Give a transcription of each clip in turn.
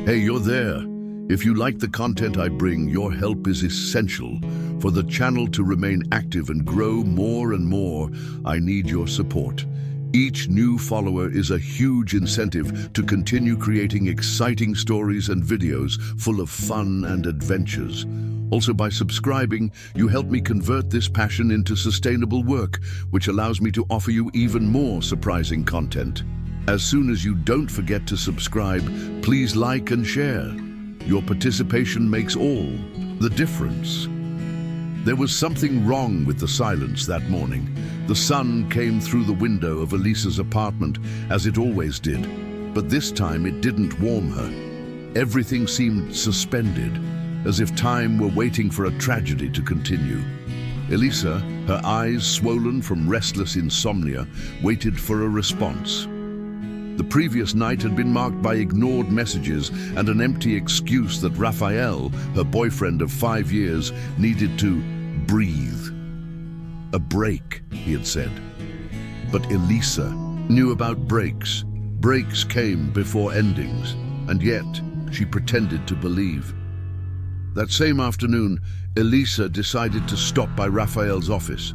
Hey, you're there. If you like the content I bring, your help is essential. For the channel to remain active and grow more and more, I need your support. Each new follower is a huge incentive to continue creating exciting stories and videos full of fun and adventures. Also, by subscribing, you help me convert this passion into sustainable work, which allows me to offer you even more surprising content. As soon as you don't forget to subscribe, please like and share. Your participation makes all the difference. There was something wrong with the silence that morning. The sun came through the window of Elisa's apartment, as it always did, but this time it didn't warm her. Everything seemed suspended, as if time were waiting for a tragedy to continue. Elisa, her eyes swollen from restless insomnia, waited for a response. The previous night had been marked by ignored messages and an empty excuse that Raphael, her boyfriend of 5 years, needed to breathe. A break, he had said. But Elisa knew about breaks. Breaks came before endings, and yet she pretended to believe. That same afternoon, Elisa decided to stop by Raphael's office.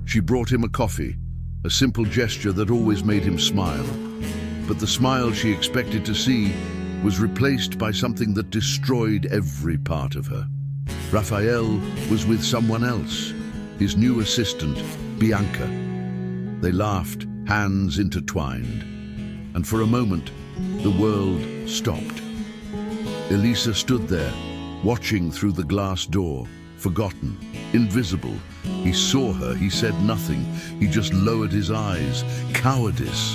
She brought him a coffee, a simple gesture that always made him smile. But the smile she expected to see was replaced by something that destroyed every part of her. Raphael was with someone else, his new assistant, Bianca. They laughed, hands intertwined, and for a moment, the world stopped. Elisa stood there, watching through the glass door, forgotten, invisible. He saw her, he said nothing, he just lowered his eyes. Cowardice.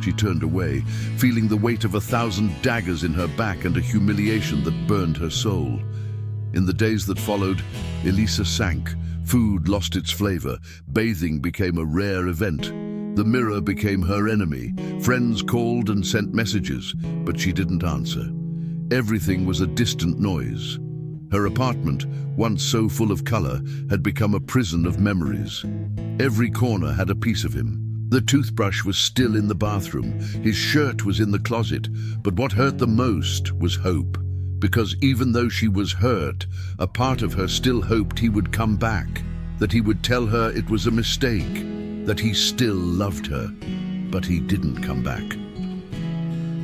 She turned away, feeling the weight of 1,000 daggers in her back and a humiliation that burned her soul. In the days that followed, Elisa sank. Food lost its flavor. Bathing became a rare event. The mirror became her enemy. Friends called and sent messages, but she didn't answer. Everything was a distant noise. Her apartment, once so full of color, had become a prison of memories. Every corner had a piece of him. The toothbrush was still in the bathroom. His shirt was in the closet. But what hurt the most was hope. Because even though she was hurt, a part of her still hoped he would come back, that he would tell her it was a mistake, that he still loved her. But he didn't come back.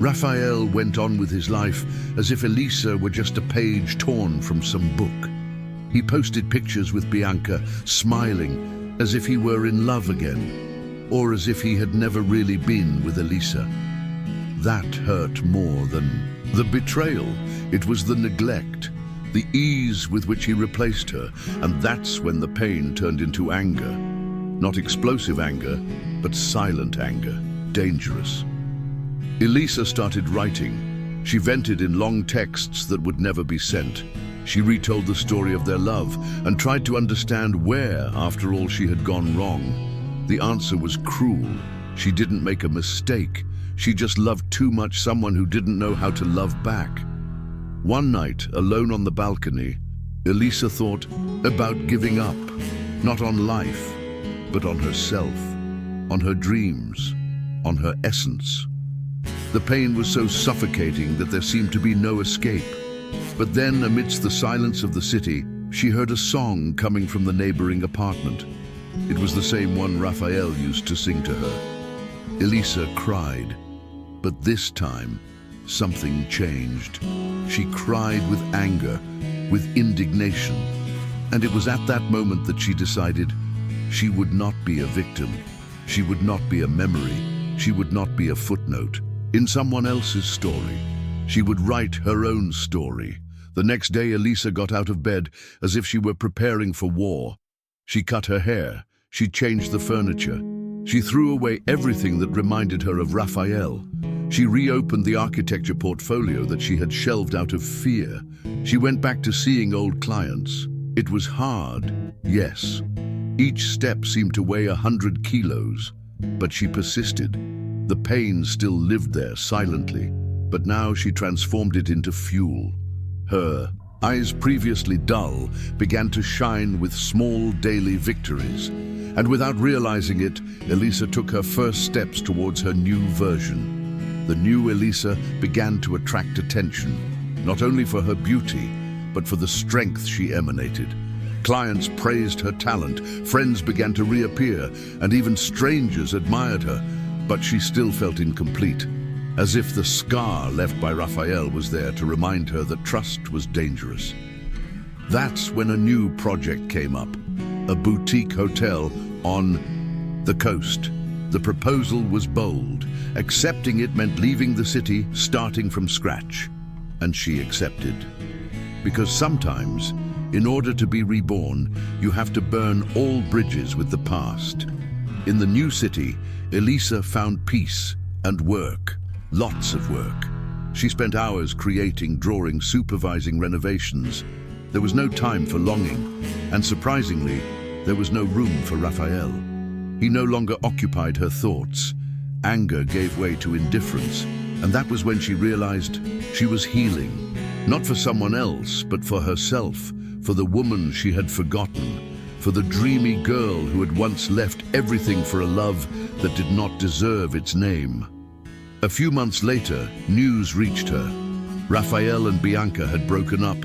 Raphael went on with his life as if Elisa were just a page torn from some book. He posted pictures with Bianca, smiling, as if he were in love again, or as if he had never really been with Elisa. That hurt more than the betrayal. It was the neglect, the ease with which he replaced her, and that's when the pain turned into anger. Not explosive anger, but silent anger, dangerous. Elisa started writing. She vented in long texts that would never be sent. She retold the story of their love and tried to understand where, after all, she had gone wrong. The answer was cruel. She didn't make a mistake. She just loved too much someone who didn't know how to love back. One night, alone on the balcony, Elisa thought about giving up, not on life, but on herself, on her dreams, on her essence. The pain was so suffocating that there seemed to be no escape. But then, amidst the silence of the city, she heard a song coming from the neighboring apartment. It was the same one Raphael used to sing to her. Elisa cried, but this time, something changed. She cried with anger, with indignation, and it was at that moment that she decided she would not be a victim. She would not be a memory. She would not be a footnote in someone else's story. She would write her own story. The next day, Elisa got out of bed as if she were preparing for war. She cut her hair. She changed the furniture. She threw away everything that reminded her of Raphael. She reopened the architecture portfolio that she had shelved out of fear. She went back to seeing old clients. It was hard, yes. Each step seemed to weigh 100 kilos, but she persisted. The pain still lived there silently, but now she transformed it into fuel. Her eyes, previously dull, began to shine with small daily victories. And without realizing it, Elisa took her first steps towards her new version. The new Elisa began to attract attention, not only for her beauty, but for the strength she emanated. Clients praised her talent, friends began to reappear, and even strangers admired her, but she still felt incomplete, as if the scar left by Raphael was there to remind her that trust was dangerous. That's when a new project came up, a boutique hotel on the coast. The proposal was bold. Accepting it meant leaving the city, starting from scratch. And she accepted. Because sometimes, in order to be reborn, you have to burn all bridges with the past. In the new city, Elisa found peace and work, lots of work. She spent hours creating, drawing, supervising renovations. There was no time for longing, and surprisingly, there was no room for Raphael. He no longer occupied her thoughts. Anger gave way to indifference, and that was when she realized she was healing, not for someone else, but for herself, for the woman she had forgotten, for the dreamy girl who had once left everything for a love that did not deserve its name. A few months later, news reached her. Raphael and Bianca had broken up.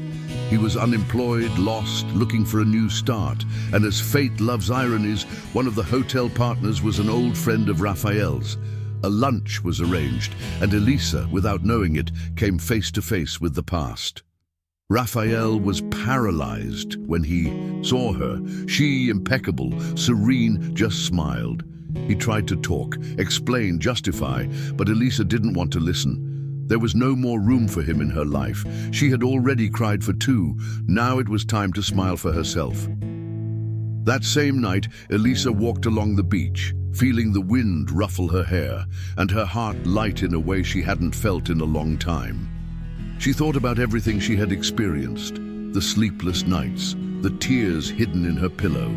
He was unemployed, lost, looking for a new start. And as fate loves ironies, one of the hotel partners was an old friend of Raphael's. A lunch was arranged, and Elisa, without knowing it, came face to face with the past. Raphael was paralyzed when he saw her. She, impeccable, serene, just smiled. He tried to talk, explain, justify, but Elisa didn't want to listen. There was no more room for him in her life. She had already cried for two. Now it was time to smile for herself. That same night, Elisa walked along the beach, feeling the wind ruffle her hair, and her heart light in a way she hadn't felt in a long time. She thought about everything she had experienced, the sleepless nights, the tears hidden in her pillow.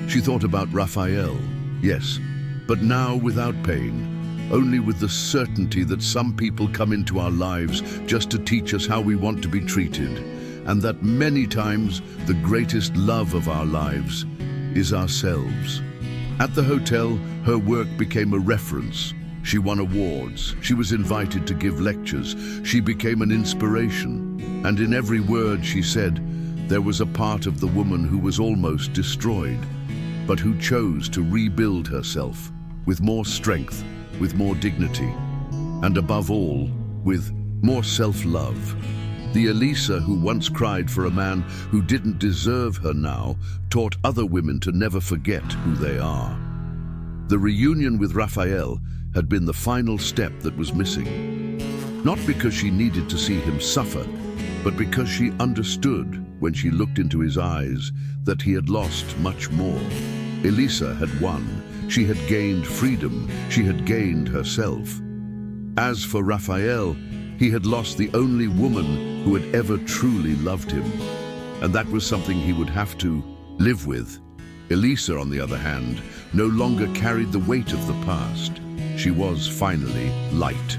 She thought about Raphael, yes, but now without pain. Only with the certainty that some people come into our lives just to teach us how we want to be treated, and that many times the greatest love of our lives is ourselves. At the hotel, her work became a reference. She won awards, she was invited to give lectures, she became an inspiration, and in every word she said, there was a part of the woman who was almost destroyed, but who chose to rebuild herself with more strength, with more dignity, and above all, with more self-love. The Elisa who once cried for a man who didn't deserve her now taught other women to never forget who they are. The reunion with Raphael had been the final step that was missing. Not because she needed to see him suffer, but because she understood when she looked into his eyes that he had lost much more. Elisa had won. She had gained freedom. She had gained herself. As for Raphael, he had lost the only woman who had ever truly loved him. And that was something he would have to live with. Elisa, on the other hand, no longer carried the weight of the past. She was finally light.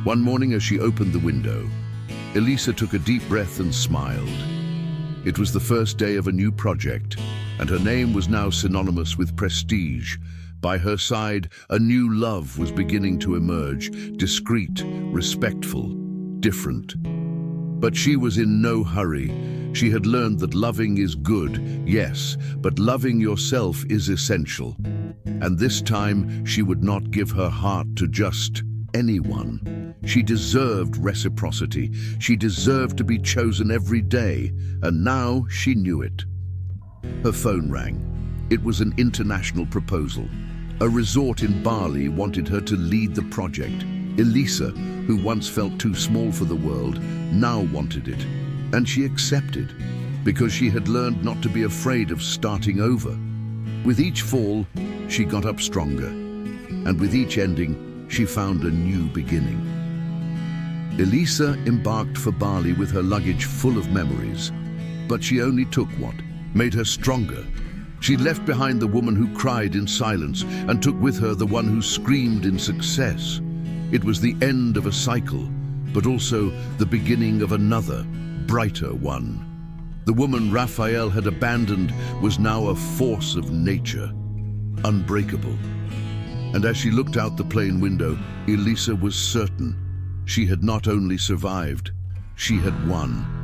One morning as she opened the window, Elisa took a deep breath and smiled. It was the first day of a new project, and her name was now synonymous with prestige. By her side, a new love was beginning to emerge, discreet, respectful, different. But she was in no hurry. She had learned that loving is good, yes, but loving yourself is essential. And this time, she would not give her heart to just anyone. She deserved reciprocity. She deserved to be chosen every day, and now she knew it. Her phone rang. It was an international proposal. A resort in Bali wanted her to lead the project. Elisa, who once felt too small for the world, now wanted it. And she accepted, because she had learned not to be afraid of starting over. With each fall, she got up stronger. And with each ending, she found a new beginning. Elisa embarked for Bali with her luggage full of memories. But she only took what made her stronger. She left behind the woman who cried in silence and took with her the one who screamed in success. It was the end of a cycle, but also the beginning of another, brighter one. The woman Raphael had abandoned was now a force of nature, unbreakable. And as she looked out the plane window, Elisa was certain. She had not only survived, she had won.